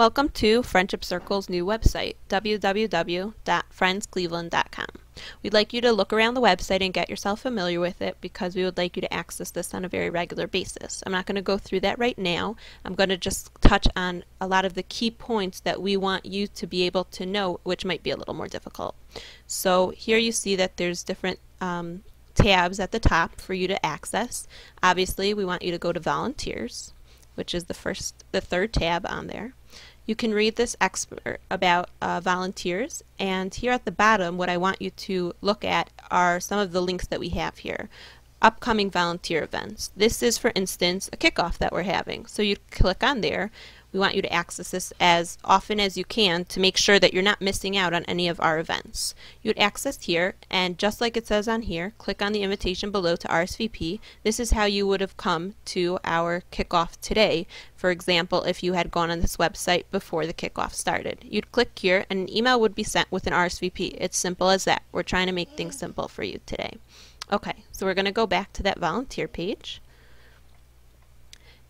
Welcome to Friendship Circle's new website, www.friendscleveland.com. We'd like you to look around the website and get yourself familiar with it because we would like you to access this on a very regular basis. I'm not going to go through that right now. I'm going to just touch on a lot of the key points that we want you to be able to know, which might be a little more difficult. So here you see that there's different tabs at the top for you to access. Obviously, we want you to go to Volunteers, which is the third tab on there. You can read this expert about volunteers, and here at the bottom what I want you to look at are some of the links that we have here. Upcoming volunteer events. This is, for instance, a kickoff that we're having. So you click on there. We want you to access this as often as you can to make sure that you're not missing out on any of our events. You would access here, and just like it says on here, click on the invitation below to RSVP. This is how you would have come to our kickoff today. For example, if you had gone on this website before the kickoff started. You'd click here and an email would be sent with an RSVP. It's simple as that. We're trying to make things simple for you today. Okay, so we're going to go back to that volunteer page.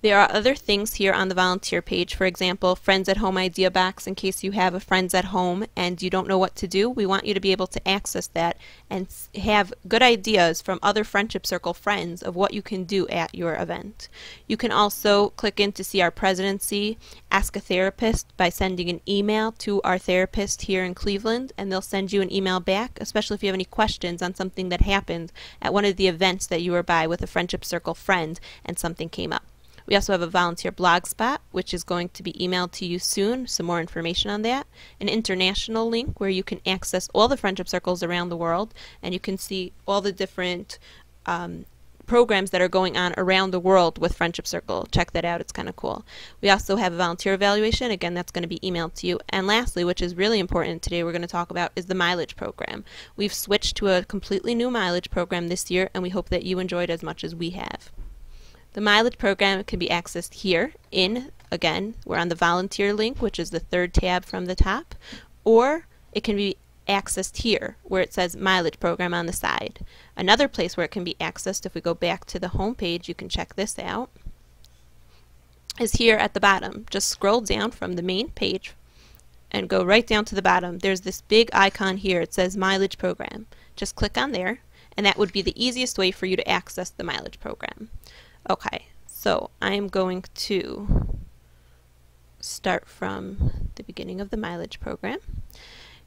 There are other things here on the volunteer page. For example, Friends at Home idea box in case you have a friends at home and you don't know what to do. We want you to be able to access that and have good ideas from other Friendship Circle friends of what you can do at your event. You can also click in to see our presidency, ask a therapist by sending an email to our therapist here in Cleveland, and they'll send you an email back, especially if you have any questions on something that happened at one of the events that you were by with a Friendship Circle friend and something came up. We also have a volunteer blog spot, which is going to be emailed to you soon, some more information on that. An international link where you can access all the Friendship Circles around the world, and you can see all the different programs that are going on around the world with Friendship Circle. Check that out, it's kind of cool. We also have a volunteer evaluation, again that's going to be emailed to you. And lastly, which is really important today we're going to talk about, is the mileage program. We've switched to a completely new mileage program this year, and we hope that you enjoyed as much as we have. The mileage program can be accessed here again, we're on the volunteer link, which is the third tab from the top, or it can be accessed here where it says mileage program on the side. Another place where it can be accessed, if we go back to the home page, you can check this out, is here at the bottom. Just scroll down from the main page and go right down to the bottom. There's this big icon here, it says mileage program. Just click on there, and that would be the easiest way for you to access the mileage program. Okay, so I'm going to start from the beginning of the mileage program.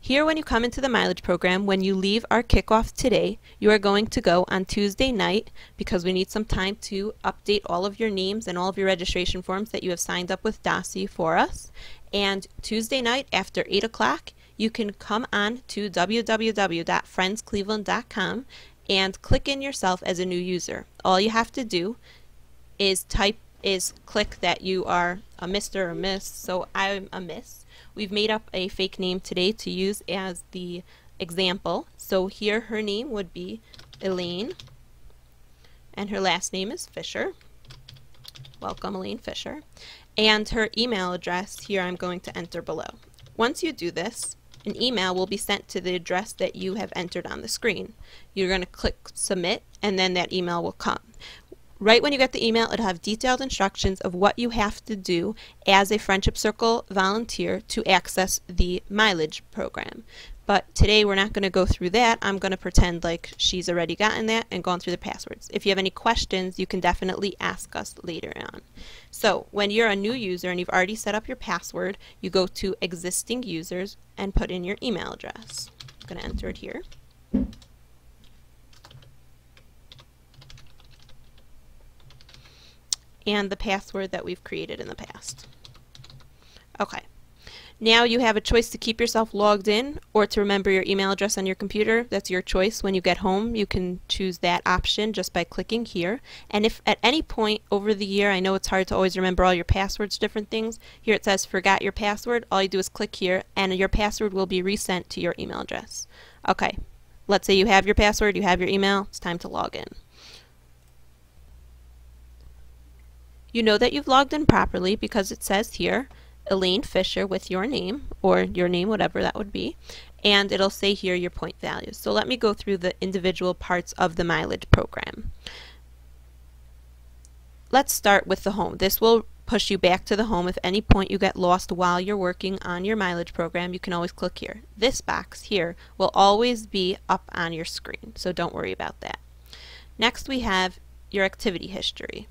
Here, when you come into the mileage program, when you leave our kickoff today, you are going to go on Tuesday night, because we need some time to update all of your names and all of your registration forms that you have signed up with DASI for us. And Tuesday night after 8 o'clock, you can come on to www.friendscleveland.com and click in yourself as a new user. All you have to do is click that you are a Mr. or Miss. So I'm a Miss. We've made up a fake name today to use as the example. So here her name would be Elaine, and her last name is Fisher. Welcome, Elaine Fisher. And her email address here I'm going to enter below. Once you do this, an email will be sent to the address that you have entered on the screen. You're going to click submit, and then that email will come. Right when you get the email, it'll have detailed instructions of what you have to do as a Friendship Circle volunteer to access the mileage program. But today we're not going to go through that. I'm going to pretend like she's already gotten that and gone through the passwords. If you have any questions, you can definitely ask us later on. So when you're a new user and you've already set up your password, you go to existing users and put in your email address. I'm going to enter it here. And the password that we've created in the past. Okay. Now you have a choice to keep yourself logged in or to remember your email address on your computer. That's your choice. When you get home, you can choose that option just by clicking here. And if at any point over the year, I know it's hard to always remember all your passwords, different things, here it says forgot your password. All you do is click here and your password will be resent to your email address. Okay, let's say you have your password, you have your email, it's time to log in. You know that you've logged in properly because it says here Elaine Fisher with your name, or your name, whatever that would be, and it'll say here your point values. So let me go through the individual parts of the mileage program. Let's start with the home. This will push you back to the home. If at any point you get lost while you're working on your mileage program, you can always click here. This box here will always be up on your screen, so don't worry about that. Next we have your activity history.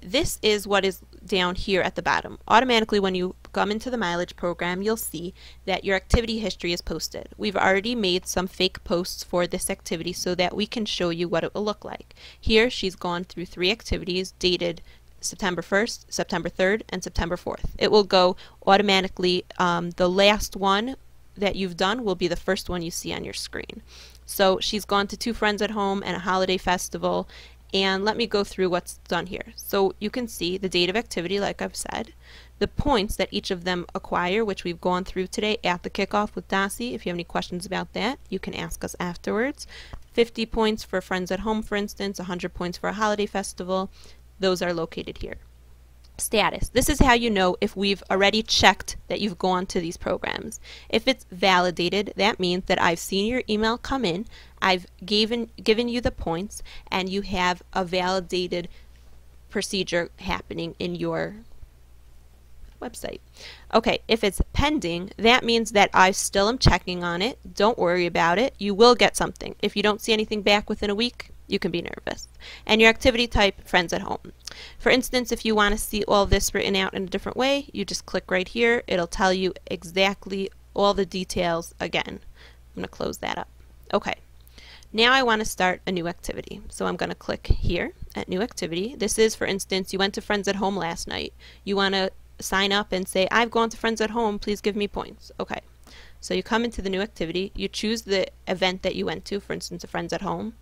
This is what is down here at the bottom. Automatically when you come into the mileage program, you'll see that your activity history is posted. We've already made some fake posts for this activity so that we can show you what it will look like. Here she's gone through 3 activities dated September 1st, September 3rd, and September 4th. It will go automatically. The last one that you've done will be the first one you see on your screen. So she's gone to 2 friends at home and a holiday festival. And let me go through what's done here. So you can see the date of activity, like I've said, the points that each of them acquire, which we've gone through today at the kickoff with Dasi. If you have any questions about that, you can ask us afterwards. 50 points for friends at home, for instance, 100 points for a holiday festival. Those are located here. Status. This is how you know if we've already checked that you've gone to these programs. If it's validated, that means that I've seen your email come in, I've given you the points, and you have a validated procedure happening in your website. Okay, if it's pending, that means that I still am checking on it. Don't worry about it. You will get something. If you don't see anything back within a week, you can be nervous. And your activity type, friends at home. For instance, if you want to see all this written out in a different way, you just click right here. It'll tell you exactly all the details again. I'm going to close that up. Okay. Now I want to start a new activity. So I'm going to click here at new activity. This is, for instance, you went to friends at home last night. You want to sign up and say, I've gone to friends at home, please give me points. Okay. So you come into the new activity, you choose the event that you went to, for instance, a friends at home.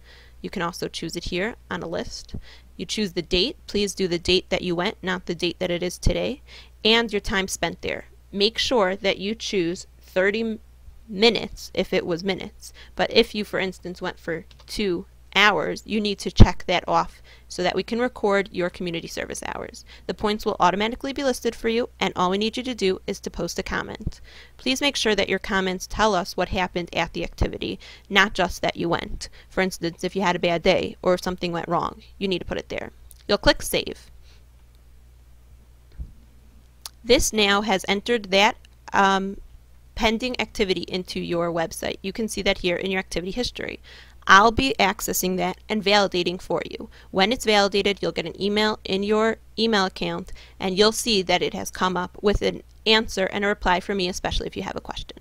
You can also choose it here on a list. You choose the date. Please do the date that you went, not the date that it is today, and your time spent there. Make sure that you choose 30 minutes if it was minutes. But if you, for instance, went for 2 hours, you need to check that off so that we can record your community service hours. The points will automatically be listed for you, and all we need you to do is to post a comment. Please make sure that your comments tell us what happened at the activity, not just that you went. For instance, if you had a bad day or if something went wrong, you need to put it there. You'll click Save. This now has entered that pending activity into your website. You can see that here in your activity history. I'll be accessing that and validating for you. When it's validated, you'll get an email in your email account, and you'll see that it has come up with an answer and a reply from me, especially if you have a question.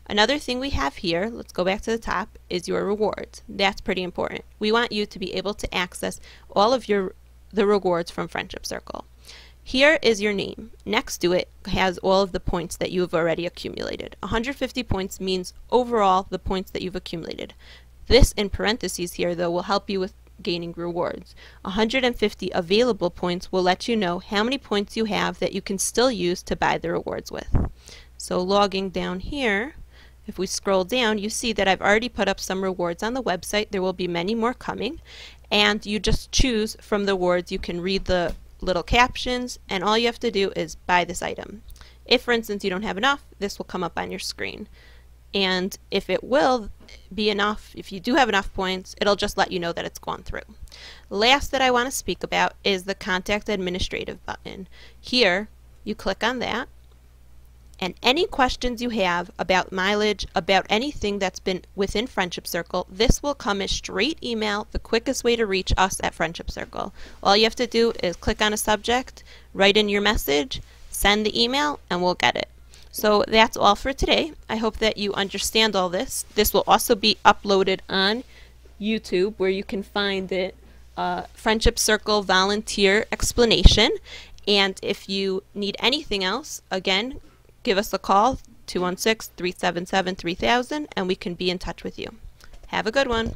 Another thing we have here, let's go back to the top, is your rewards. That's pretty important. We want you to be able to access all of the rewards from Friendship Circle. Here is your name. Next to it has all of the points that you have already accumulated. 150 points means overall the points that you've accumulated. This in parentheses here, though, will help you with gaining rewards. 150 available points will let you know how many points you have that you can still use to buy the rewards with. So logging down here, if we scroll down, you see that I've already put up some rewards on the website. There will be many more coming, and you just choose from the rewards. You can read the little captions, and all you have to do is buy this item. If, for instance, you don't have enough, this will come up on your screen. And if it will be enough, if you do have enough points, it'll just let you know that it's gone through. Last that I want to speak about is the Contact Administrative button. Here, you click on that, and any questions you have about mileage, about anything that's been within Friendship Circle, this will come as straight email, the quickest way to reach us at Friendship Circle. All you have to do is click on a subject, write in your message, send the email, and we'll get it. So that's all for today. I hope that you understand all this. This will also be uploaded on YouTube, where you can find it, Friendship Circle volunteer explanation. And if you need anything else, again, give us a call, 216-377-3000, and we can be in touch with you. Have a good one.